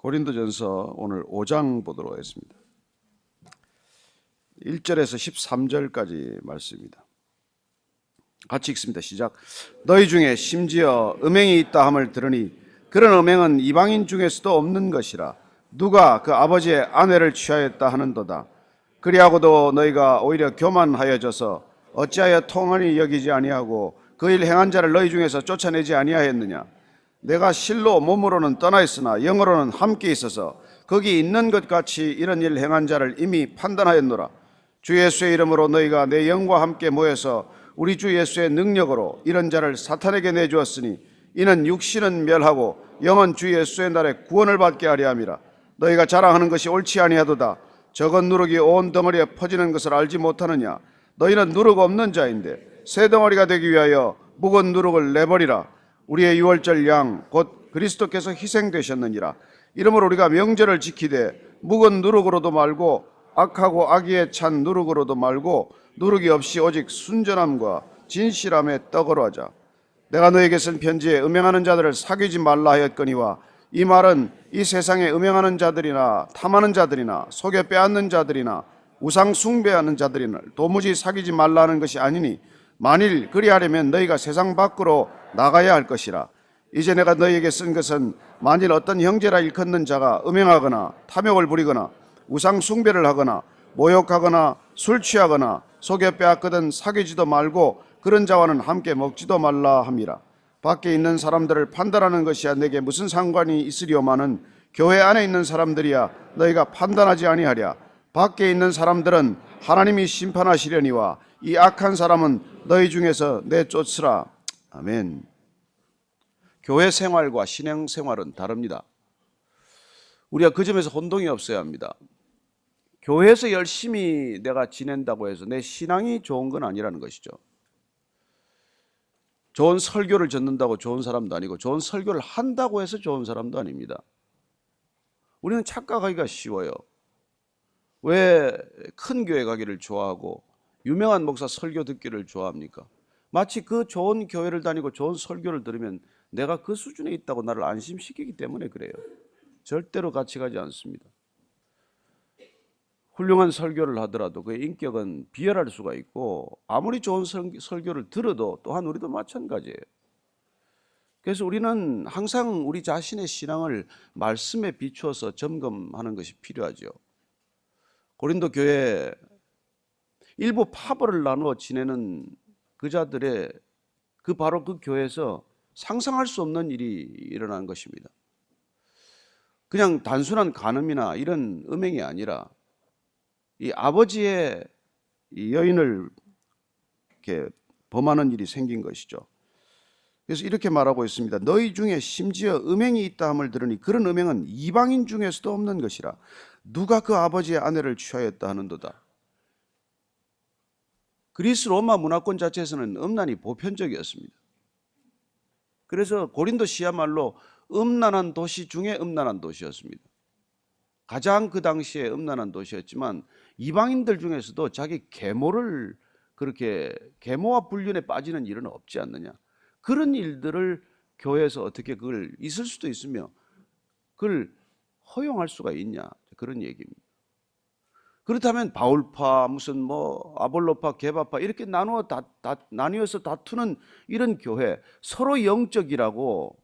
고린도전서 오늘 5장 보도록 하겠습니다. 1절에서 13절까지 말씀입니다. 같이 읽습니다. 시작. 너희 중에 심지어 음행이 있다 함을 들으니 그런 음행은 이방인 중에서도 없는 것이라. 누가 그 아버지의 아내를 취하였다 하는도다. 그리하고도 너희가 오히려 교만하여져서 어찌하여 통한이 여기지 아니하고 그 일 행한 자를 너희 중에서 쫓아내지 아니하였느냐. 내가 실로 몸으로는 떠나 있으나 영으로는 함께 있어서 거기 있는 것 같이 이런 일 행한 자를 이미 판단하였노라. 주 예수의 이름으로 너희가 내 영과 함께 모여서 우리 주 예수의 능력으로 이런 자를 사탄에게 내주었으니 이는 육신은 멸하고 영은 주 예수의 날에 구원을 받게 하려 함이라. 너희가 자랑하는 것이 옳지 아니하도다. 적은 누룩이 온 덩어리에 퍼지는 것을 알지 못하느냐. 너희는 누룩 없는 자인데 새 덩어리가 되기 위하여 묵은 누룩을 내버리라. 우리의 유월절 양 곧 그리스도께서 희생되셨느니라. 이러므로 우리가 명절을 지키되 묵은 누룩으로도 말고 악하고 악의에 찬 누룩으로도 말고 누룩이 없이 오직 순전함과 진실함의 떡으로 하자. 내가 너에게 쓴 편지에 음행하는 자들을 사귀지 말라 하였거니와 이 말은 이 세상에 음행하는 자들이나 탐하는 자들이나 속여 빼앗는 자들이나 우상 숭배하는 자들이나 도무지 사귀지 말라는 것이 아니니 만일 그리하려면 너희가 세상 밖으로 나가야 할 것이라. 이제 내가 너희에게 쓴 것은 만일 어떤 형제라 일컫는 자가 음행하거나 탐욕을 부리거나 우상 숭배를 하거나 모욕하거나 술 취하거나 속여 빼앗거든 사귀지도 말고 그런 자와는 함께 먹지도 말라 함이라. 밖에 있는 사람들을 판단하는 것이야 내게 무슨 상관이 있으리오마는 교회 안에 있는 사람들이야 너희가 판단하지 아니하랴. 밖에 있는 사람들은 하나님이 심판하시려니와 이 악한 사람은 너희 중에서 내쫓으라. 아멘. 교회 생활과 신앙 생활은 다릅니다. 우리가 그 점에서 혼동이 없어야 합니다. 교회에서 열심히 내가 지낸다고 해서 내 신앙이 좋은 건 아니라는 것이죠. 좋은 설교를 듣는다고 좋은 사람도 아니고 좋은 설교를 한다고 해서 좋은 사람도 아닙니다. 우리는 착각하기가 쉬워요. 왜 큰 교회 가기를 좋아하고 유명한 목사 설교 듣기를 좋아합니까? 마치 그 좋은 교회를 다니고 좋은 설교를 들으면 내가 그 수준에 있다고 나를 안심시키기 때문에 그래요. 절대로 같이 가지 않습니다. 훌륭한 설교를 하더라도 그의 인격은 비열할 수가 있고 아무리 좋은 설교를 들어도 또한 우리도 마찬가지예요. 그래서 우리는 항상 우리 자신의 신앙을 말씀에 비추어서 점검하는 것이 필요하죠. 고린도 교회 일부 파벌을 나누어 지내는 그 자들의 바로 그 교회에서 상상할 수 없는 일이 일어난 것입니다. 그냥 단순한 간음이나 이런 음행이 아니라 이 아버지의 이 여인을 이렇게 범하는 일이 생긴 것이죠. 그래서 이렇게 말하고 있습니다. 너희 중에 심지어 음행이 있다 함을 들으니 그런 음행은 이방인 중에서도 없는 것이라. 누가 그 아버지의 아내를 취하였다 하는도다. 그리스 로마 문화권 자체에서는 음란이 보편적이었습니다. 그래서 고린도시야말로 음란한 도시 중에 음란한 도시였습니다. 가장 그 당시에 음란한 도시였지만 이방인들 중에서도 자기 계모를 그렇게 계모와 불륜에 빠지는 일은 없지 않느냐. 그런 일들을 교회에서 어떻게 그걸 있을 수도 있으며 그걸 허용할 수가 있냐. 그런 얘기입니다. 그렇다면 바울파 무슨 아볼로파 게바파 이렇게 나뉘어서 다투는 이런 교회, 서로 영적이라고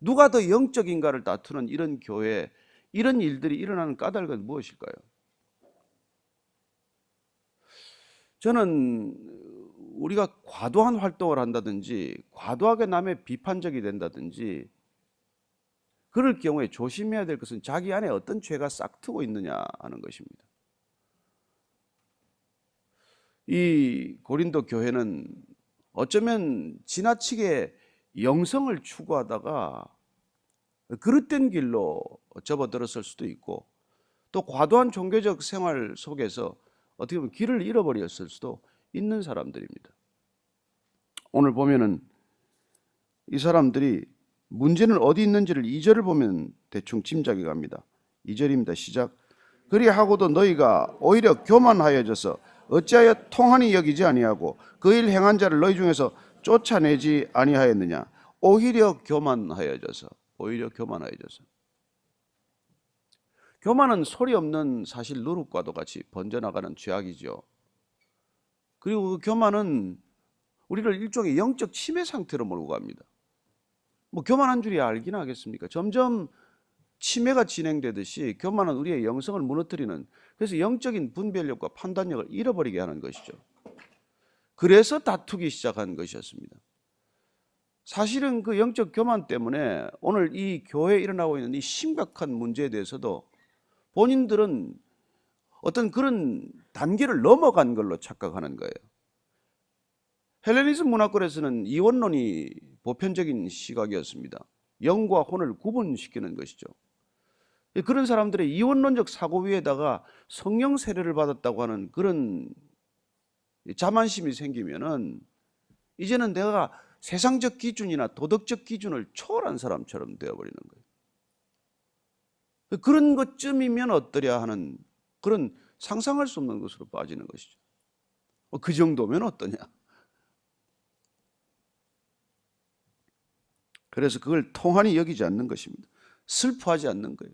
누가 더 영적인가를 다투는 이런 교회, 이런 일들이 일어나는 까닭은 무엇일까요? 저는 우리가 과도한 활동을 한다든지 과도하게 남의 비판적이 된다든지 그럴 경우에 조심해야 될 것은 자기 안에 어떤 죄가 싹트고 있느냐 하는 것입니다. 이 고린도 교회는 어쩌면 지나치게 영성을 추구하다가 그릇된 길로 접어들었을 수도 있고 또 과도한 종교적 생활 속에서 어떻게 보면 길을 잃어버렸을 수도 있는 사람들입니다. 오늘 보면은 이 사람들이 문제는 어디 있는지를 2절을 보면 대충 짐작이 갑니다. 2절입니다. 시작. 그리하고도 너희가 오히려 교만하여져서 어찌하여 통한이 여기지 아니하고 그 일 행한 자를 너희 중에서 쫓아내지 아니하였느냐. 오히려 교만하여져서 교만은 소리 없는 사실 누룩과도 같이 번져나가는 죄악이죠. 그리고 그 교만은 우리를 일종의 영적 침해 상태로 몰고 갑니다. 뭐 교만한 줄이 알긴 하겠습니까? 점점 침해가 진행되듯이 교만은 우리의 영성을 무너뜨리는, 그래서 영적인 분별력과 판단력을 잃어버리게 하는 것이죠. 그래서 다투기 시작한 것이었습니다. 사실은 그 영적 교만 때문에 오늘 이 교회에 일어나고 있는 이 심각한 문제에 대해서도 본인들은 어떤 그런 단계를 넘어간 걸로 착각하는 거예요. 헬레니즘 문화권에서는 이원론이 보편적인 시각이었습니다. 영과 혼을 구분시키는 것이죠. 그런 사람들의 이원론적 사고 위에다가 성령 세례를 받았다고 하는 그런 자만심이 생기면은 이제는 내가 세상적 기준이나 도덕적 기준을 초월한 사람처럼 되어버리는 거예요. 그런 것쯤이면 어떠랴 하는 그런 상상할 수 없는 것으로 빠지는 것이죠. 그 정도면 어떠냐. 그래서 그걸 통한히 여기지 않는 것입니다. 슬퍼하지 않는 거예요.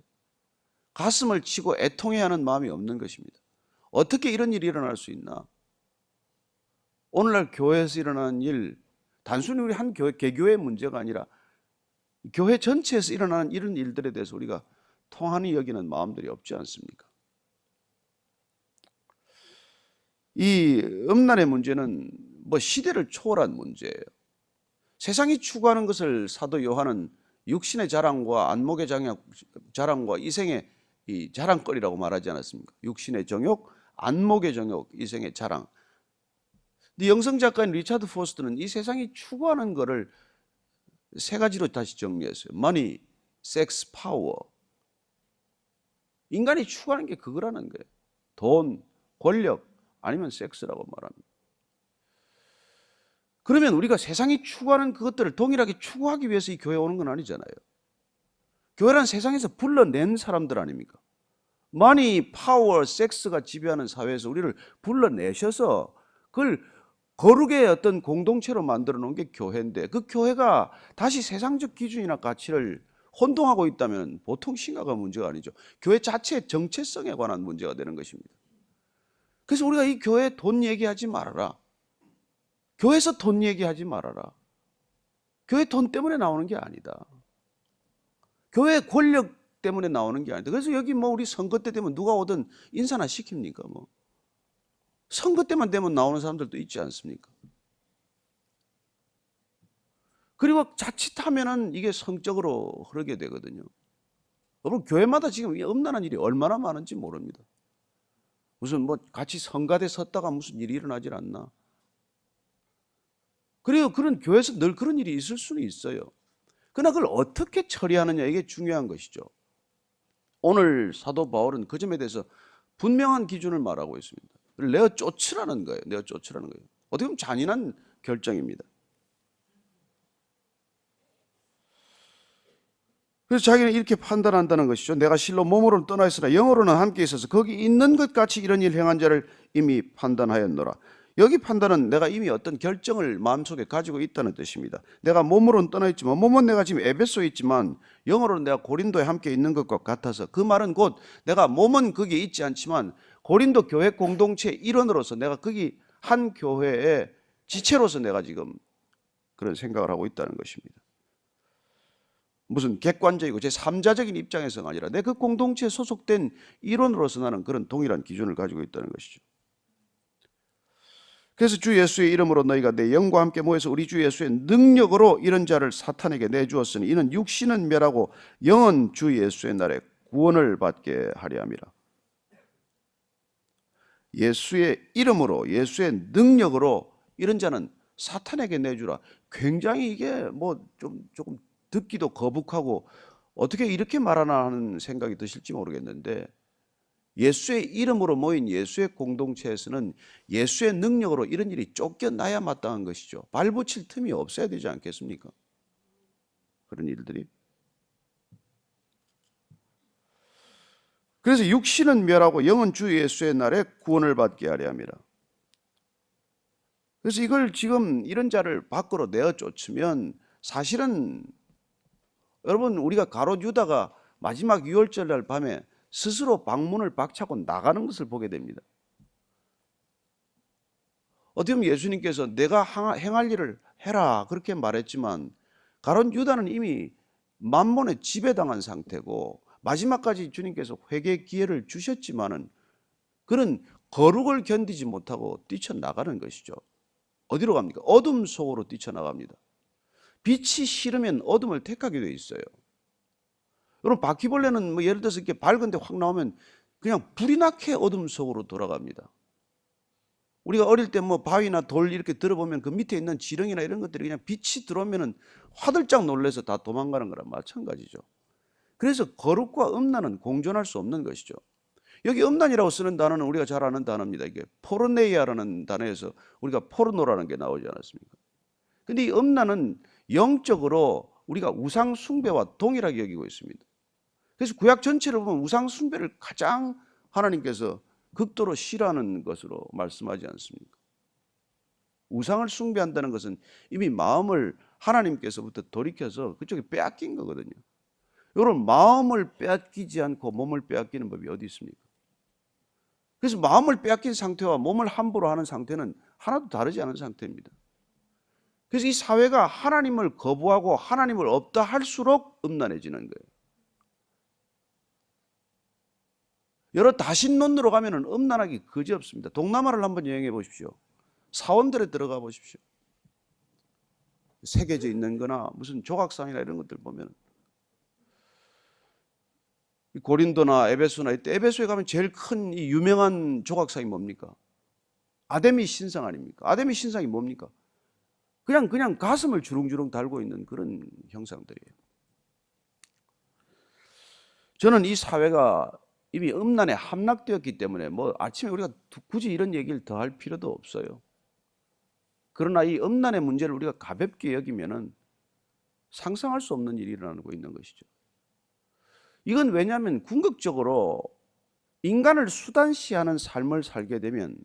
가슴을 치고 애통해야 하는 마음이 없는 것입니다. 어떻게 이런 일이 일어날 수 있나? 오늘날 교회에서 일어나는 일, 단순히 우리 한 교회, 개교의 문제가 아니라 교회 전체에서 일어나는 이런 일들에 대해서 우리가 통한히 여기는 마음들이 없지 않습니까? 이 음란의 문제는 뭐 시대를 초월한 문제예요. 세상이 추구하는 것을 사도 요한은 육신의 자랑과 안목의 자랑과 이생의 이 자랑거리라고 말하지 않았습니까? 육신의 정욕, 안목의 정욕, 이생의 자랑. 근데 영성 작가인 리차드 포스트는 이 세상이 추구하는 것을 세 가지로 다시 정리했어요. money, sex, power. 인간이 추구하는 게 그거라는 거예요. 돈, 권력, 아니면 섹스라고 말합니다. 그러면 우리가 세상이 추구하는 그것들을 동일하게 추구하기 위해서 이 교회에 오는 건 아니잖아요. 교회란 세상에서 불러낸 사람들 아닙니까? money, power, 섹스가 지배하는 사회에서 우리를 불러내셔서 그걸 거룩의 어떤 공동체로 만들어 놓은 게 교회인데, 그 교회가 다시 세상적 기준이나 가치를 혼동하고 있다면 보통 심각한 문제가 아니죠. 교회 자체의 정체성에 관한 문제가 되는 것입니다. 그래서 우리가 이 교회에 돈 얘기하지 말아라. 교회에서 돈 얘기하지 말아라. 교회 돈 때문에 나오는 게 아니다. 교회 권력 때문에 나오는 게 아니다. 그래서 여기 뭐 우리 선거 때 되면 누가 오든 인사나 시킵니까? 뭐 선거 때만 되면 나오는 사람들도 있지 않습니까? 그리고 자칫하면은 이게 성적으로 흐르게 되거든요. 여러분, 교회마다 지금 음란한 일이 얼마나 많은지 모릅니다. 무슨 뭐 같이 성가대 섰다가 무슨 일이 일어나질 않나. 그래요. 그런 교회에서 늘 그런 일이 있을 수는 있어요. 그러나 그걸 어떻게 처리하느냐, 이게 중요한 것이죠. 오늘 사도 바울은 그 점에 대해서 분명한 기준을 말하고 있습니다. 내어 쫓으라는 거예요. 내어 쫓으라는 거예요. 어떻게 보면 잔인한 결정입니다. 그래서 자기는 이렇게 판단한다는 것이죠. 내가 실로 몸으로는 떠나 있으나 영으로는 함께 있어서 거기 있는 것 같이 이런 일 행한 자를 이미 판단하였노라. 여기 판단은 내가 이미 어떤 결정을 마음속에 가지고 있다는 뜻입니다. 내가 몸으로는 떠나 있지만, 몸은 내가 지금 에베소에 있지만 영으로는 내가 고린도에 함께 있는 것과 같아서, 그 말은 곧 내가 몸은 거기에 있지 않지만 고린도 교회 공동체의 일원으로서 내가 거기 한 교회의 지체로서 내가 지금 그런 생각을 하고 있다는 것입니다. 무슨 객관적이고 제3자적인 입장에서가 아니라 내 그 공동체에 소속된 일원으로서 나는 그런 동일한 기준을 가지고 있다는 것이죠. 그래서 주 예수의 이름으로 너희가 내 영과 함께 모여서 우리 주 예수의 능력으로 이런 자를 사탄에게 내주었으니 이는 육신은 멸하고 영은 주 예수의 날에 구원을 받게 하려 함이라. 예수의 이름으로, 예수의 능력으로 이런 자는 사탄에게 내주라. 굉장히 이게 뭐 조금 듣기도 거북하고 어떻게 이렇게 말하나 하는 생각이 드실지 모르겠는데, 예수의 이름으로 모인 예수의 공동체에서는 예수의 능력으로 이런 일이 쫓겨나야 마땅한 것이죠. 발붙일 틈이 없어야 되지 않겠습니까? 그런 일들이. 그래서 육신은 멸하고 영은 주 예수의 날에 구원을 받게 하려 함이라. 그래서 이걸 지금 이런 자를 밖으로 내어 쫓으면 사실은 여러분, 우리가 가롯 유다가 마지막 유월절 날 밤에 스스로 방문을 박차고 나가는 것을 보게 됩니다. 어떻게 보면 예수님께서 내가 행할 일을 해라 그렇게 말했지만 가룟 유다는 이미 만몬에 지배당한 상태고 마지막까지 주님께서 회개 기회를 주셨지만은 그는 거룩을 견디지 못하고 뛰쳐나가는 것이죠. 어디로 갑니까? 어둠 속으로 뛰쳐나갑니다. 빛이 싫으면 어둠을 택하게 돼 있어요. 여러분 바퀴벌레는 뭐 예를 들어서 이렇게 밝은데 확 나오면 그냥 불이 나게 어둠 속으로 돌아갑니다. 우리가 어릴 때 뭐 바위나 돌 이렇게 들어보면 그 밑에 있는 지렁이나 이런 것들이 그냥 빛이 들어오면은 화들짝 놀라서 다 도망가는 거랑 마찬가지죠. 그래서 거룩과 음란은 공존할 수 없는 것이죠. 여기 음란이라고 쓰는 단어는 우리가 잘 아는 단어입니다. 이게 포르네이아라는 단어에서 우리가 포르노라는 게 나오지 않았습니까? 근데 이 음란은 영적으로 우리가 우상 숭배와 동일하게 여기고 있습니다. 그래서 구약 전체를 보면 우상 숭배를 가장 하나님께서 극도로 싫어하는 것으로 말씀하지 않습니까? 우상을 숭배한다는 것은 이미 마음을 하나님께서부터 돌이켜서 그쪽에 빼앗긴 거거든요. 여러분 마음을 빼앗기지 않고 몸을 빼앗기는 법이 어디 있습니까? 그래서 마음을 빼앗긴 상태와 몸을 함부로 하는 상태는 하나도 다르지 않은 상태입니다. 그래서 이 사회가 하나님을 거부하고 하나님을 없다 할수록 음란해지는 거예요. 여러 다신론으로 가면 음란하기 그지없습니다. 동남아를 한번 여행해 보십시오. 사원들에 들어가 보십시오. 새겨져 있는 거나 무슨 조각상이나 이런 것들 보면 고린도나 에베소나 이때 에베소에 가면 제일 큰 이 유명한 조각상이 뭡니까? 아데미 신상 아닙니까? 아데미 신상이 뭡니까? 그냥 가슴을 주렁주렁 달고 있는 그런 형상들이에요. 저는 이 사회가 이미 음란에 함락되었기 때문에 뭐 아침에 우리가 굳이 이런 얘기를 더 할 필요도 없어요. 그러나 이 음란의 문제를 우리가 가볍게 여기면은 상상할 수 없는 일이 일어나고 있는 것이죠. 이건 왜냐하면 궁극적으로 인간을 수단시하는 삶을 살게 되면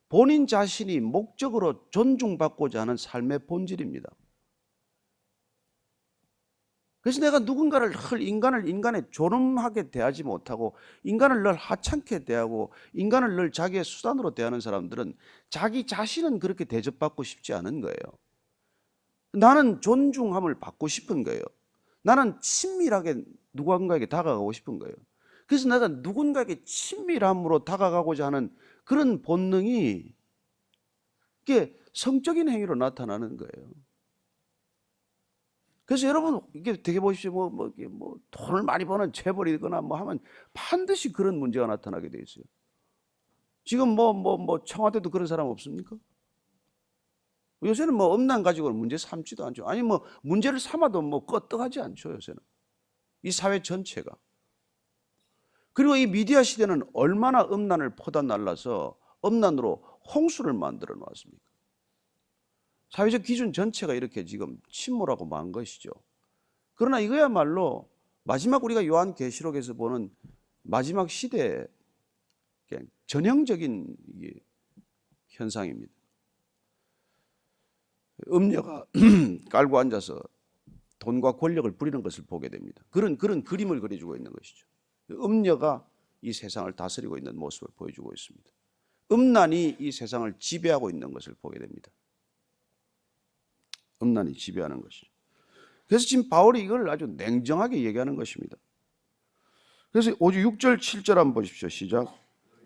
본인 자신이 목적으로 존중받고자 하는 삶의 본질입니다. 그래서 내가 누군가를 인간에 존엄하게 대하지 못하고 인간을 늘 하찮게 대하고 인간을 늘 자기의 수단으로 대하는 사람들은 자기 자신은 그렇게 대접받고 싶지 않은 거예요. 나는 존중함을 받고 싶은 거예요. 나는 친밀하게 누군가에게 다가가고 싶은 거예요. 그래서 내가 누군가에게 친밀함으로 다가가고자 하는 그런 본능이 이게 성적인 행위로 나타나는 거예요. 그래서 여러분 이게 되게 보십시오. 뭐 돈을 많이 버는 재벌이거나 뭐 하면 반드시 그런 문제가 나타나게 돼 있어요. 지금 뭐 청와대도 그런 사람 없습니까? 요새는 뭐 음란 가지고는 문제 삼지도 않죠. 아니 뭐 문제를 삼아도 뭐 끄떡하지 않죠. 요새는 이 사회 전체가. 그리고 이 미디어 시대는 얼마나 음란을 퍼다 날라서 음란으로 홍수를 만들어 놓았습니까? 사회적 기준 전체가 이렇게 지금 침몰하고 만 것이죠. 그러나 이거야말로 마지막 우리가 요한계시록에서 보는 마지막 시대의 전형적인 현상입니다. 음녀가 깔고 앉아서 돈과 권력을 부리는 것을 보게 됩니다. 그런 그림을 그려주고 있는 것이죠. 음녀가 이 세상을 다스리고 있는 모습을 보여주고 있습니다. 음란이 이 세상을 지배하고 있는 것을 보게 됩니다. 음란이 지배하는 것이죠. 그래서 지금 바울이 이걸 아주 냉정하게 얘기하는 것입니다. 그래서 6절 7절 한번 보십시오. 시작.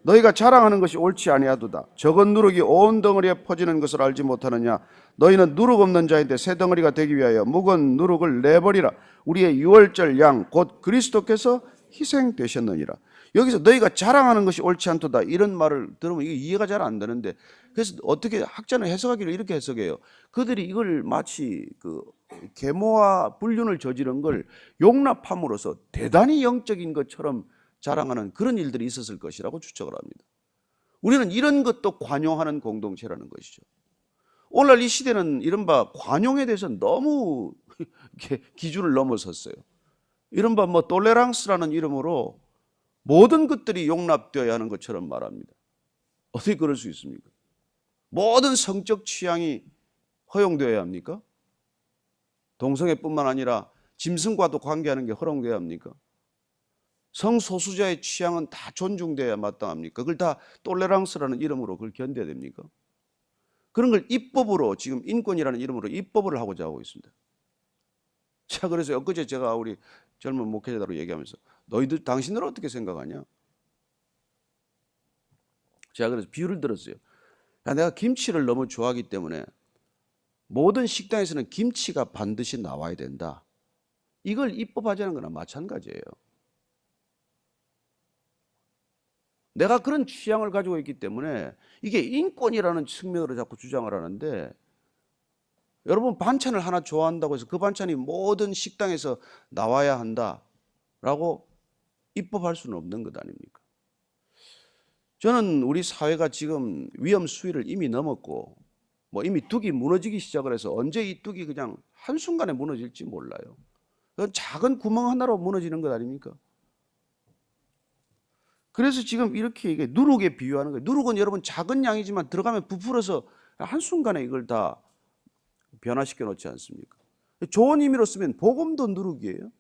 너희가 자랑하는 것이 옳지 아니하도다. 적은 누룩이 온 덩어리에 퍼지는 것을 알지 못하느냐. 너희는 누룩 없는 자인데 새 덩어리가 되기 위하여 묵은 누룩을 내버리라. 우리의 유월절 양 곧 그리스도께서 희생되셨느니라. 여기서 너희가 자랑하는 것이 옳지 않도다 이런 말을 들으면 이게 이해가 잘 안 되는데, 그래서 어떻게 학자는 해석하기를 이렇게 해석해요. 그들이 이걸 마치 그 계모와 불륜을 저지른 걸 용납함으로써 대단히 영적인 것처럼 자랑하는 그런 일들이 있었을 것이라고 추측을 합니다. 우리는 이런 것도 관용하는 공동체라는 것이죠. 오늘날 이 시대는 이른바 관용에 대해서 너무 기준을 넘어섰어요. 이른바 뭐 톨레랑스라는 이름으로 모든 것들이 용납되어야 하는 것처럼 말합니다. 어떻게 그럴 수 있습니까? 모든 성적 취향이 허용되어야 합니까? 동성애뿐만 아니라 짐승과도 관계하는 게 허용되어야 합니까? 성소수자의 취향은 다 존중돼야 마땅합니까? 그걸 다 톨레랑스라는 이름으로 그걸 견뎌야 됩니까? 그런 걸 입법으로 지금 인권이라는 이름으로 입법을 하고자 하고 있습니다. 자, 그래서 엊그제 제가 우리 젊은 목회자로 얘기하면서 너희들 당신들은 어떻게 생각하냐? 제가 그래서 비유를 들었어요. 야, 내가 김치를 너무 좋아하기 때문에 모든 식당에서는 김치가 반드시 나와야 된다. 이걸 입법하자는 거나 마찬가지예요. 내가 그런 취향을 가지고 있기 때문에 이게 인권이라는 측면으로 자꾸 주장을 하는데, 여러분 반찬을 하나 좋아한다고 해서 그 반찬이 모든 식당에서 나와야 한다라고 입법할 수는 없는 것 아닙니까? 저는 우리 사회가 지금 위험 수위를 이미 넘었고 이미 뚝이 무너지기 시작을 해서 언제 이 뚝이 그냥 한순간에 무너질지 몰라요. 그건 작은 구멍 하나로 무너지는 것 아닙니까? 그래서 지금 이렇게 이게 누룩에 비유하는 거예요. 누룩은 여러분 작은 양이지만 들어가면 부풀어서 한순간에 이걸 다 변화시켜 놓지 않습니까? 좋은 의미로 쓰면 복음도 누룩이에요.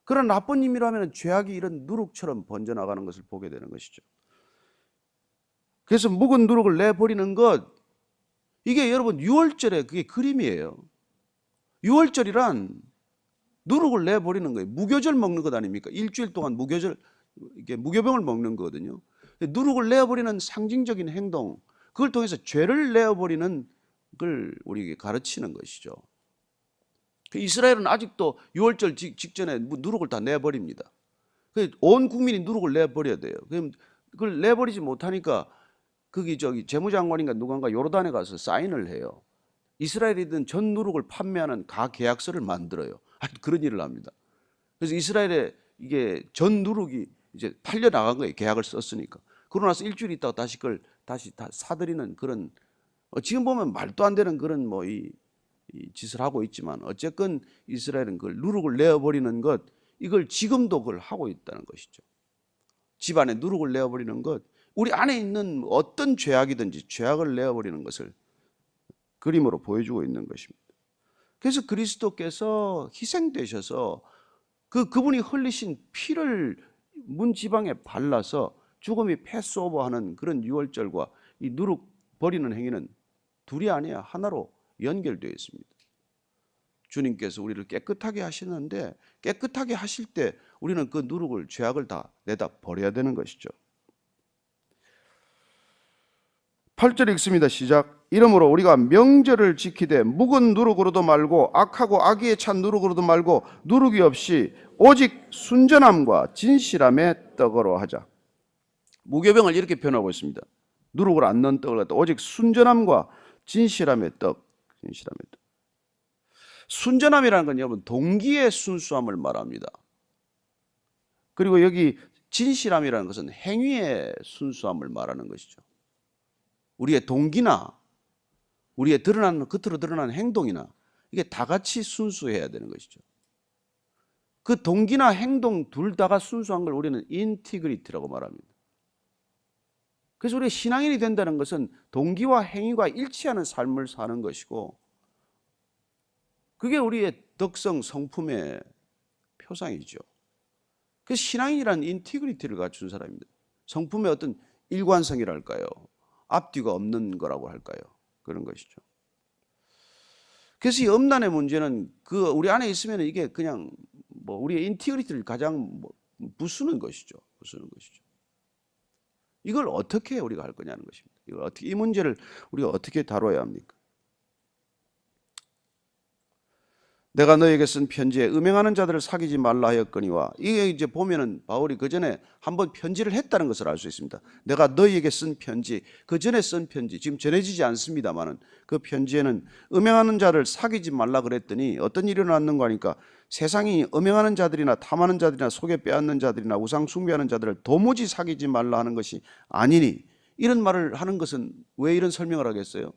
그런 나쁜 의미로 하면 죄악이 이런 누룩처럼 번져나가는 것을 보게 되는 것이죠. 그래서 묵은 누룩을 내버리는 것, 이게 여러분 유월절의 그게 그림이에요. 유월절이란 누룩을 내버리는 거예요. 무교절 먹는 것 아닙니까? 일주일 동안 이게 무교병을 먹는 거거든요. 누룩을 내어버리는 상징적인 행동, 그걸 통해서 죄를 내어버리는 걸 우리에게 가르치는 것이죠. 이스라엘은 아직도 유월절 직전에 누룩을 다 내버립니다. 온 국민이 누룩을 내버려야 돼요. 그걸 내버리지 못하니까 거기 재무장관인가 누군가 요르단에 가서 사인을 해요. 이스라엘이든 전 누룩을 판매하는 가계약서를 만들어요. 그런 일을 합니다. 그래서 이스라엘에 이게 전 누룩이 이제 팔려 나간 거예요. 계약을 썼으니까. 그러고 나서 일주일 있다가 다시 그걸 다시 다 사들이는 그런, 지금 보면 말도 안 되는 그런 이 짓을 하고 있지만, 어쨌건 이스라엘은 그걸 누룩을 내어버리는 것, 이걸 지금도 그걸 하고 있다는 것이죠. 집안에 누룩을 내어버리는 것, 우리 안에 있는 어떤 죄악이든지 죄악을 내어버리는 것을 그림으로 보여주고 있는 것입니다. 그래서 그리스도께서 희생되셔서 그분이 흘리신 피를 문 지방에 발라서 죽음이 패스오버하는 그런 유월절과 이 누룩 버리는 행위는 둘이 아니야, 하나로 연결되어 있습니다. 주님께서 우리를 깨끗하게 하시는데, 깨끗하게 하실 때 우리는 그 누룩을, 죄악을 다 내다 버려야 되는 것이죠. 8절 읽습니다. 시작. 이러므로 우리가 명절을 지키되 묵은 누룩으로도 말고 악하고 악의에 찬 누룩으로도 말고 누룩이 없이 오직 순전함과 진실함의 떡으로 하자. 무교병을 이렇게 표현하고 있습니다. 누룩을 안 넣은 떡을 갖다 오직 순전함과 진실함의 떡. 진실함의 떡. 순전함이라는 건 여러분 동기의 순수함을 말합니다. 그리고 여기 진실함이라는 것은 행위의 순수함을 말하는 것이죠. 우리의 동기나 우리의 겉으로 드러나는 행동이나 이게 다 같이 순수해야 되는 것이죠. 그 동기나 행동 둘 다가 순수한 걸 우리는 인티그리티라고 말합니다. 그래서 우리가 신앙인이 된다는 것은 동기와 행위가 일치하는 삶을 사는 것이고, 그게 우리의 덕성, 성품의 표상이죠. 그래서 신앙인이란 인티그리티를 갖춘 사람입니다. 성품의 어떤 일관성이랄까요, 앞뒤가 없는 거라고 할까요, 그런 것이죠. 그래서 이 음란의 문제는 우리 안에 있으면 이게 그냥 우리의 인티그리티를 가장 부수는 것이죠. 이걸 어떻게 우리가 할 거냐는 것입니다. 이 문제를 우리가 어떻게 다뤄야 합니까? 내가 너에게 쓴 편지에 음행하는 자들을 사귀지 말라 하였거니와, 이게 이제 보면은 바울이 그 전에 한번 편지를 했다는 것을 알 수 있습니다. 내가 너에게 쓴 편지, 그 전에 쓴 편지, 지금 전해지지 않습니다만은 그 편지에는 음행하는 자를 사귀지 말라 그랬더니 어떤 일이 일어났는가 하니까, 세상이 음행하는 자들이나 탐하는 자들이나 속에 빼앗는 자들이나 우상 숭배하는 자들을 도무지 사귀지 말라 하는 것이 아니니, 이런 말을 하는 것은 왜 이런 설명을 하겠어요?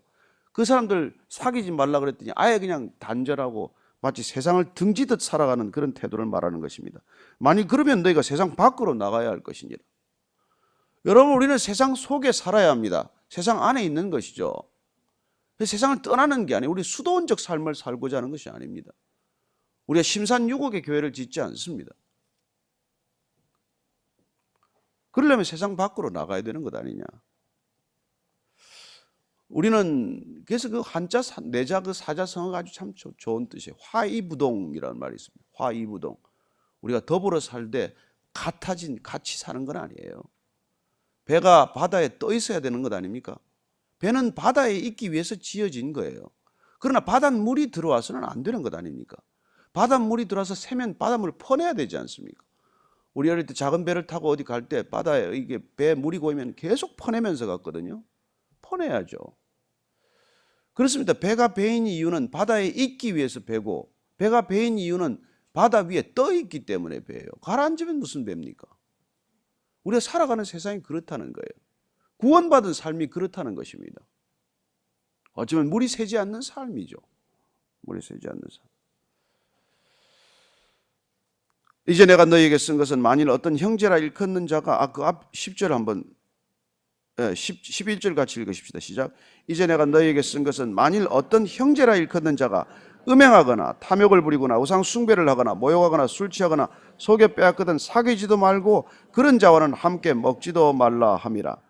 그 사람들 사귀지 말라 그랬더니 아예 그냥 단절하고 마치 세상을 등지듯 살아가는 그런 태도를 말하는 것입니다. 만일 그러면 너희가 세상 밖으로 나가야 할 것이니라. 여러분, 우리는 세상 속에 살아야 합니다. 세상 안에 있는 것이죠. 세상을 떠나는 게 아니에요. 우리 수도원적 삶을 살고자 하는 것이 아닙니다. 우리가 심산유곡의 교회를 짓지 않습니다. 그러려면 세상 밖으로 나가야 되는 것 아니냐. 우리는 그래서 그 한자 내자 그 사자성어가 아주 참 좋은 뜻이에요. 화이부동이라는 말이 있습니다. 화이부동. 우리가 더불어 살되 같이 사는 건 아니에요. 배가 바다에 떠 있어야 되는 것 아닙니까? 배는 바다에 있기 위해서 지어진 거예요. 그러나 바닷물이 들어와서는 안 되는 것 아닙니까? 바닷물이 들어와서 새면 바닷물을 퍼내야 되지 않습니까? 우리 어릴 때 작은 배를 타고 어디 갈 때 바다에 이게 배 물이 고이면 계속 퍼내면서 갔거든요. 퍼내야죠. 그렇습니다. 배가 배인 이유는 바다에 있기 위해서 배고, 배가 배인 이유는 바다 위에 떠 있기 때문에 배예요. 가라앉으면 무슨 배입니까? 우리가 살아가는 세상이 그렇다는 거예요. 구원받은 삶이 그렇다는 것입니다. 어쩌면 물이 새지 않는 삶이죠. 물이 새지 않는 삶. 이제 내가 너희에게 쓴 것은 만일 어떤 형제라 일컫는 자가 그 앞 10절 한번 11절 같이 읽으십시다. 시작. 이제 내가 너희에게 쓴 것은 만일 어떤 형제라 일컫는 자가 음행하거나 탐욕을 부리거나 우상 숭배를 하거나 모욕하거나 술 취하거나 속여 빼앗거든 사귀지도 말고 그런 자와는 함께 먹지도 말라 함이라.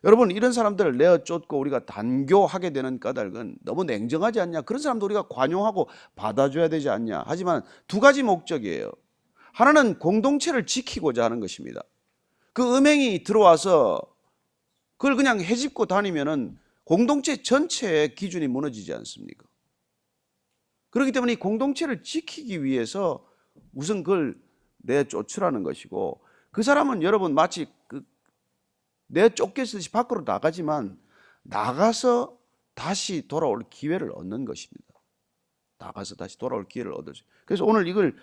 여러분, 이런 사람들을 내어 쫓고 우리가 단교하게 되는 까닭은 너무 냉정하지 않냐? 그런 사람도 우리가 관용하고 받아줘야 되지 않냐? 하지만 두 가지 목적이에요. 하나는 공동체를 지키고자 하는 것입니다. 그 음행이 들어와서 그걸 그냥 헤집고 다니면은 공동체 전체의 기준이 무너지지 않습니까? 그렇기 때문에 이 공동체를 지키기 위해서 우선 그걸 내쫓으라는 것이고, 그 사람은 여러분 마치 내쫓겠듯이 밖으로 나가지만 나가서 다시 돌아올 기회를 얻는 것입니다. 나가서 다시 돌아올 기회를 얻어요. 그래서 오늘 이걸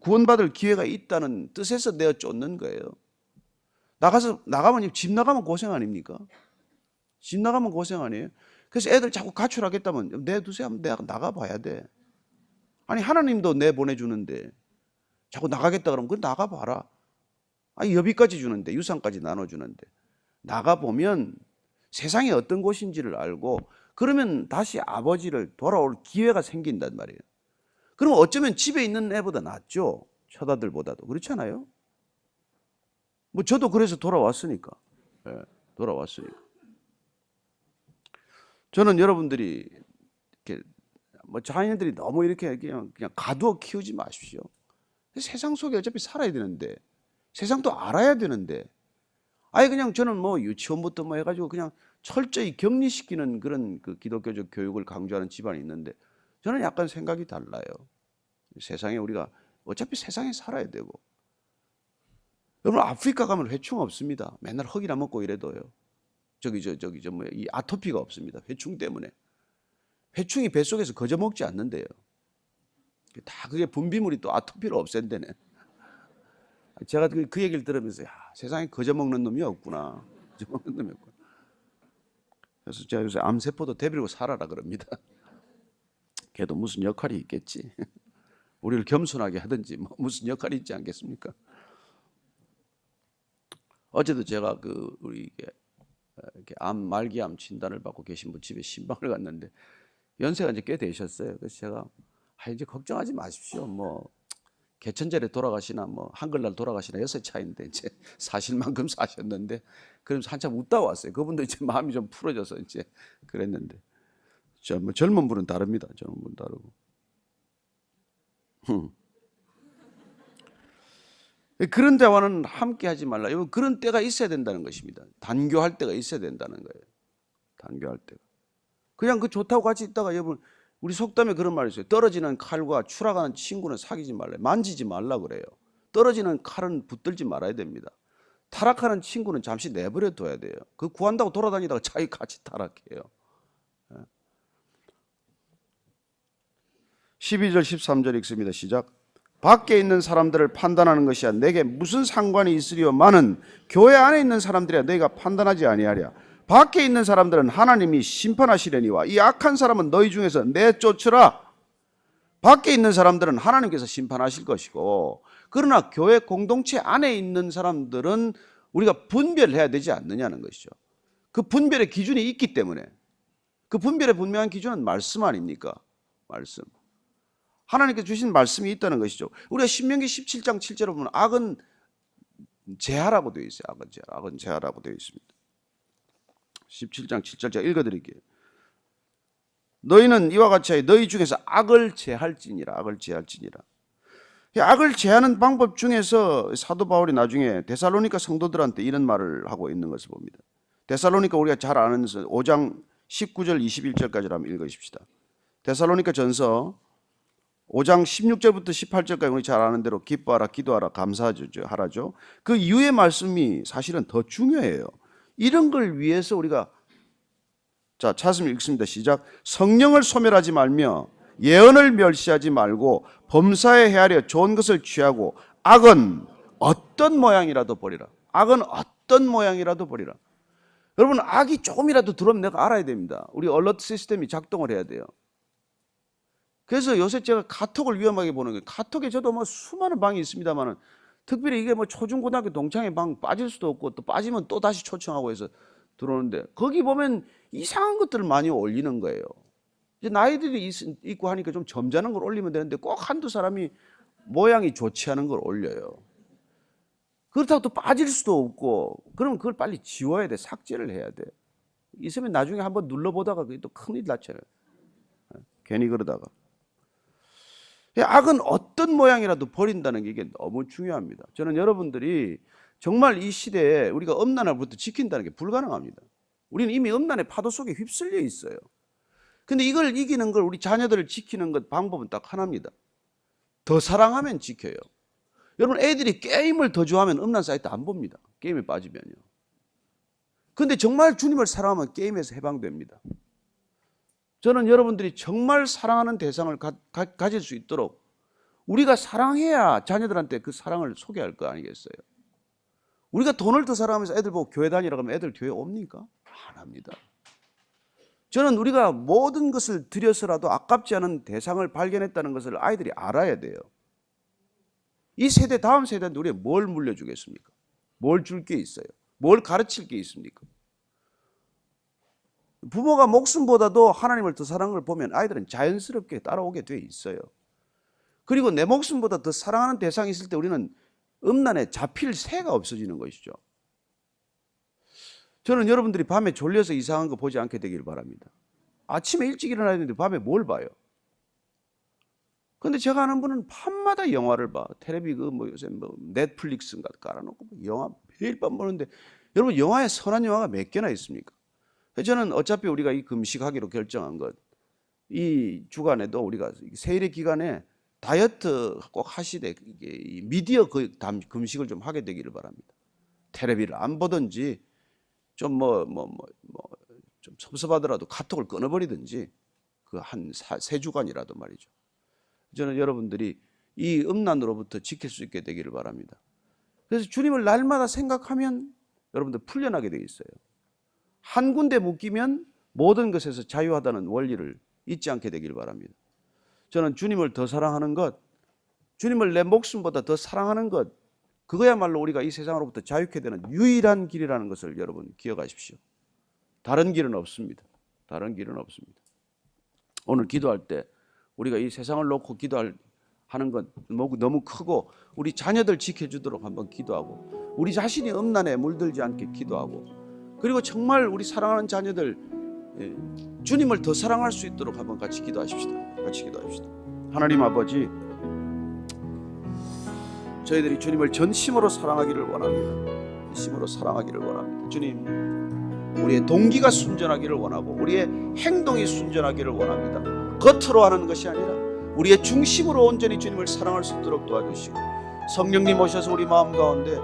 구원받을 기회가 있다는 뜻에서 내쫓는 거예요. 나가면 집 나가면 고생 아닙니까? 집 나가면 고생 아니에요? 그래서 애들 자꾸 가출하겠다면 내두세요. 내가 나가봐야 돼. 아니, 하나님도 내보내주는데 자꾸 나가겠다 그러면 그럼 나가봐라. 아니, 여비까지 주는데, 유산까지 나눠주는데 나가보면 세상이 어떤 곳인지를 알고 그러면 다시 아버지를 돌아올 기회가 생긴단 말이에요. 그럼 어쩌면 집에 있는 애보다 낫죠. 처다들보다도. 그렇잖아요. 뭐 저도 그래서 돌아왔으니까. 네, 돌아왔으니까. 저는 여러분들이 이렇게 뭐 자녀들이 너무 이렇게 그냥 가두어 키우지 마십시오. 세상 속에 어차피 살아야 되는데, 세상도 알아야 되는데, 아예 그냥 저는 뭐 유치원부터 뭐 해가지고 그냥 철저히 격리시키는 그런 그 기독교적 교육을 강조하는 집안이 있는데, 저는 약간 생각이 달라요. 세상에 우리가 어차피 세상에 살아야 되고. 여러분, 아프리카 가면 회충 없습니다. 맨날 흙이나 먹고 이래도요. 뭐 이 아토피가 없습니다. 회충 때문에. 회충이 뱃속에서 거저 먹지 않는데요. 다 그게 분비물이 또 아토피를 없앤다네. 제가 그 얘기를 들으면서, 야, 세상에 거저 먹는 놈이 없구나. 거저 먹는 놈이 없구나. 그래서 제가 요새 암세포도 대비고 살아라 그럽니다. 걔도 무슨 역할이 있겠지. 우리를 겸손하게 하든지 뭐 무슨 역할이 있지 않겠습니까? 어제도 제가 우리 이렇게 말기암 진단을 받고 계신 분 집에 신방을 갔는데 연세가 이제 꽤 되셨어요. 그래서 제가 이제 걱정하지 마십시오. 뭐 개천절에 돌아가시나 뭐 한글날 돌아가시나 6살 차이인데 이제 사실 만큼 사셨는데, 그러면서 한참 웃다 왔어요. 그분도 이제 마음이 좀 풀어져서 이제 그랬는데, 뭐 젊은 분은 다릅니다. 젊은 분 다르고. 그런 자와는 함께 하지 말라. 그런 때가 있어야 된다는 것입니다. 단교할 때가 있어야 된다는 거예요. 단교할 때가. 그냥 그 좋다고 같이 있다가, 여러분, 우리 속담에 그런 말이 있어요. 떨어지는 칼과 추락하는 친구는 사귀지 말라. 만지지 말라 그래요. 떨어지는 칼은 붙들지 말아야 됩니다. 타락하는 친구는 잠시 내버려 둬야 돼요. 그 구한다고 돌아다니다가 자기 같이 타락해요. 12절 13절 읽습니다. 시작. 밖에 있는 사람들을 판단하는 것이야 내게 무슨 상관이 있으리요마는 교회 안에 있는 사람들이야 너희가 판단하지 아니하랴. 밖에 있는 사람들은 하나님이 심판하시려니와 이 악한 사람은 너희 중에서 내쫓으라. 밖에 있는 사람들은 하나님께서 심판하실 것이고, 그러나 교회 공동체 안에 있는 사람들은 우리가 분별해야 되지 않느냐는 것이죠. 그 분별의 기준이 있기 때문에. 그 분별의 분명한 기준은 말씀 아닙니까? 말씀. 하나님께서 주신 말씀이 있다는 것이죠. 우리가 신명기 17장 7절을 보면 악은 제하라고 되어 있어요. 악은 제하. 악은 제하라고 되어 있습니다. 17장 7절 제가 읽어드릴게요. 너희는 이와 같이 하여 너희 중에서 악을 제할지니라. 악을 제할지니라. 악을 제하는 방법 중에서 사도 바울이 나중에 데살로니가 성도들한테 이런 말을 하고 있는 것을 봅니다. 데살로니가 우리가 잘 아는 5장 19절 21절까지 한번 읽으십시다. 데살로니가 전서 5장 16절부터 18절까지 우리 잘 아는 대로 기뻐하라, 기도하라, 감사하라죠. 그 이후의 말씀이 사실은 더 중요해요. 이런 걸 위해서 우리가 자, 찾으면 읽습니다. 시작. 성령을 소멸하지 말며 예언을 멸시하지 말고 범사에 헤아려 좋은 것을 취하고 악은 어떤 모양이라도 버리라. 악은 어떤 모양이라도 버리라. 여러분, 악이 조금이라도 들어오면 내가 알아야 됩니다. 우리 얼러트 시스템이 작동을 해야 돼요. 그래서 요새 제가 카톡을 위험하게 보는 거예요. 카톡에 저도 뭐 수많은 방이 있습니다만은 특별히 이게 뭐 초중고등학교 동창회 방 빠질 수도 없고 또 빠지면 또 다시 초청하고 해서 들어오는데 거기 보면 이상한 것들을 많이 올리는 거예요. 이제 나이들이 있고 하니까 좀 점잖은 걸 올리면 되는데 꼭 한두 사람이 모양이 좋지 않은 걸 올려요. 그렇다고 또 빠질 수도 없고 그러면 그걸 빨리 지워야 돼. 삭제를 해야 돼. 있으면 나중에 한번 눌러보다가 그게 또 큰일 났잖아요. 괜히 그러다가. 악은 어떤 모양이라도 버린다는 게 이게 너무 중요합니다. 저는 여러분들이 정말 이 시대에 우리가 음란을부터 지킨다는 게 불가능합니다. 우리는 이미 음란의 파도 속에 휩쓸려 있어요. 근데 이걸 이기는 걸 우리 자녀들을 지키는 것 방법은 딱 하나입니다. 더 사랑하면 지켜요. 여러분, 애들이 게임을 더 좋아하면 음란 사이트 안 봅니다. 게임에 빠지면요. 근데 정말 주님을 사랑하면 게임에서 해방됩니다. 저는 여러분들이 정말 사랑하는 대상을 가질 수 있도록 우리가 사랑해야 자녀들한테 그 사랑을 소개할 거 아니겠어요? 우리가 돈을 더 사랑하면서 애들 보고 교회 다니라 그러면 애들 교회 옵니까? 안 합니다. 저는 우리가 모든 것을 들여서라도 아깝지 않은 대상을 발견했다는 것을 아이들이 알아야 돼요. 이 세대, 다음 세대한테 우리가 뭘 물려주겠습니까? 뭘 줄 게 있어요? 뭘 가르칠 게 있습니까? 부모가 목숨보다도 하나님을 더 사랑하는 걸 보면 아이들은 자연스럽게 따라오게 돼 있어요. 그리고 내 목숨보다 더 사랑하는 대상이 있을 때 우리는 음란에 잡힐 새가 없어지는 것이죠. 저는 여러분들이 밤에 졸려서 이상한 거 보지 않게 되기를 바랍니다. 아침에 일찍 일어나야 되는데 밤에 뭘 봐요? 근데 제가 아는 분은 밤마다 영화를 봐. 텔레비 요새 넷플릭스인가 깔아놓고 영화 매일 밤 보는데 여러분, 영화에 선한 영화가 몇 개나 있습니까? 저는 어차피 우리가 이 금식하기로 결정한 것, 이 주간에도 우리가 세일의 기간에 다이어트 꼭 하시되 이 미디어 금식을 좀 하게 되기를 바랍니다. 텔레비를 안 보든지 좀 좀 섭섭하더라도 카톡을 끊어버리든지 그 한 3주간이라도 말이죠. 저는 여러분들이 이 음란으로부터 지킬 수 있게 되기를 바랍니다. 그래서 주님을 날마다 생각하면 여러분들 풀려나게 돼 있어요. 한 군데 묶이면 모든 것에서 자유하다는 원리를 잊지 않게 되기를 바랍니다. 저는 주님을 더 사랑하는 것, 주님을 내 목숨보다 더 사랑하는 것, 그거야말로 우리가 이 세상으로부터 자유케 되는 유일한 길이라는 것을 여러분 기억하십시오. 다른 길은 없습니다. 다른 길은 없습니다. 오늘 기도할 때 우리가 이 세상을 놓고 기도하는 것 너무 크고 우리 자녀들 지켜주도록 한번 기도하고 우리 자신이 음란에 물들지 않게 기도하고 그리고 정말 우리 사랑하는 자녀들 주님을 더 사랑할 수 있도록 한번 같이 기도하십시다. 같이 기도합시다. 하나님 아버지, 저희들이 주님을 전심으로 사랑하기를 원합니다. 전심으로 사랑하기를 원합니다. 주님, 우리의 동기가 순전하기를 원하고 우리의 행동이 순전하기를 원합니다. 겉으로 하는 것이 아니라 우리의 중심으로 온전히 주님을 사랑할 수 있도록 도와주시고 성령님 오셔서 우리 마음 가운데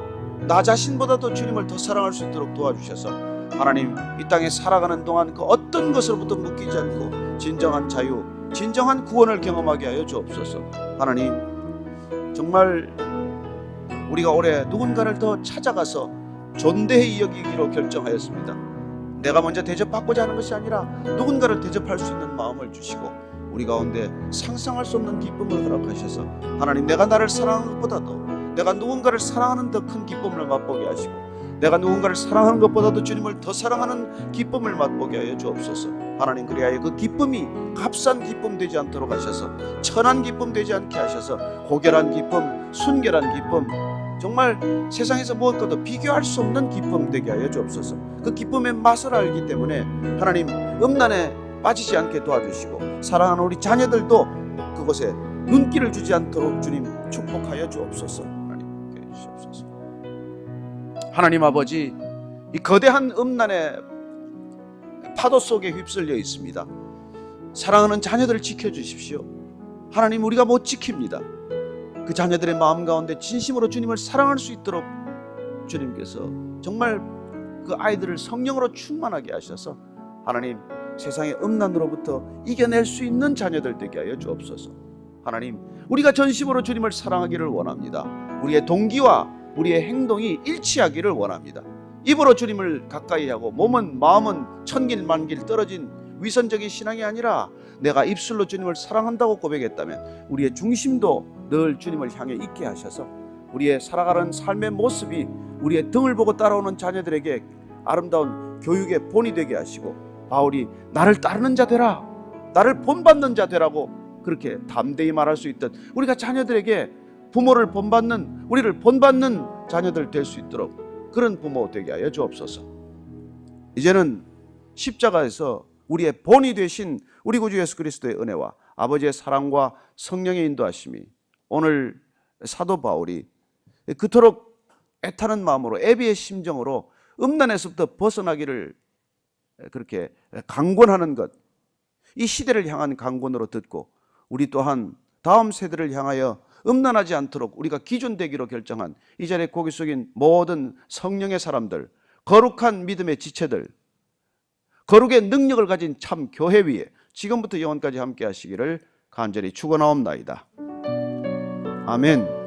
나 자신보다도 주님을 더 사랑할 수 있도록 도와주셔서 하나님, 이 땅에 살아가는 동안 그 어떤 것으로부터 묶이지 않고 진정한 자유, 진정한 구원을 경험하게 하여 주옵소서. 하나님, 정말 우리가 올해 누군가를 더 찾아가서 존대히 여기기로 결정하였습니다. 내가 먼저 대접받고자 하는 것이 아니라 누군가를 대접할 수 있는 마음을 주시고 우리 가운데 상상할 수 없는 기쁨을 허락하셔서 하나님, 내가 나를 사랑하는 것보다도 내가 누군가를 사랑하는 더 큰 기쁨을 맛보게 하시고 내가 누군가를 사랑하는 것보다도 주님을 더 사랑하는 기쁨을 맛보게 하여 주옵소서. 하나님, 그리하여 그 기쁨이 값싼 기쁨 되지 않도록 하셔서 천한 기쁨 되지 않게 하셔서 고결한 기쁨, 순결한 기쁨, 정말 세상에서 무엇과도 비교할 수 없는 기쁨 되게 하여 주옵소서. 그 기쁨의 맛을 알기 때문에 하나님 음란에 빠지지 않게 도와주시고 사랑하는 우리 자녀들도 그곳에 눈길을 주지 않도록 주님 축복하여 주옵소서. 하나님께 주시옵소서. 하나님 아버지, 이 거대한 음란의 파도 속에 휩쓸려 있습니다. 사랑하는 자녀들을 지켜주십시오. 하나님, 우리가 못 지킵니다. 그 자녀들의 마음 가운데 진심으로 주님을 사랑할 수 있도록 주님께서 정말 그 아이들을 성령으로 충만하게 하셔서 하나님, 세상의 음란으로부터 이겨낼 수 있는 자녀들 되게 하여 주옵소서. 하나님, 우리가 전심으로 주님을 사랑하기를 원합니다. 우리의 동기와 우리의 행동이 일치하기를 원합니다. 입으로 주님을 가까이 하고 몸은 마음은 천길 만길 떨어진 위선적인 신앙이 아니라 내가 입술로 주님을 사랑한다고 고백했다면 우리의 중심도 늘 주님을 향해 있게 하셔서 우리의 살아가는 삶의 모습이 우리의 등을 보고 따라오는 자녀들에게 아름다운 교육의 본이 되게 하시고, 바울이 나를 따르는 자 되라, 나를 본받는 자 되라고 그렇게 담대히 말할 수 있던 우리가 자녀들에게 부모를 본받는, 우리를 본받는 자녀들 될 수 있도록 그런 부모 되게 하여 주옵소서. 이제는 십자가에서 우리의 본이 되신 우리 구주 예수 그리스도의 은혜와 아버지의 사랑과 성령의 인도하심이 오늘 사도 바울이 그토록 애타는 마음으로, 애비의 심정으로 음란에서부터 벗어나기를 그렇게 강권하는 것, 이 시대를 향한 강권으로 듣고 우리 또한 다음 세대를 향하여 음란하지 않도록 우리가 기준 되기로 결정한 이 자리에 고개 숙인 모든 성령의 사람들, 거룩한 믿음의 지체들, 거룩의 능력을 가진 참 교회 위에 지금부터 영원까지 함께 하시기를 간절히 축원하옵나이다. 아멘.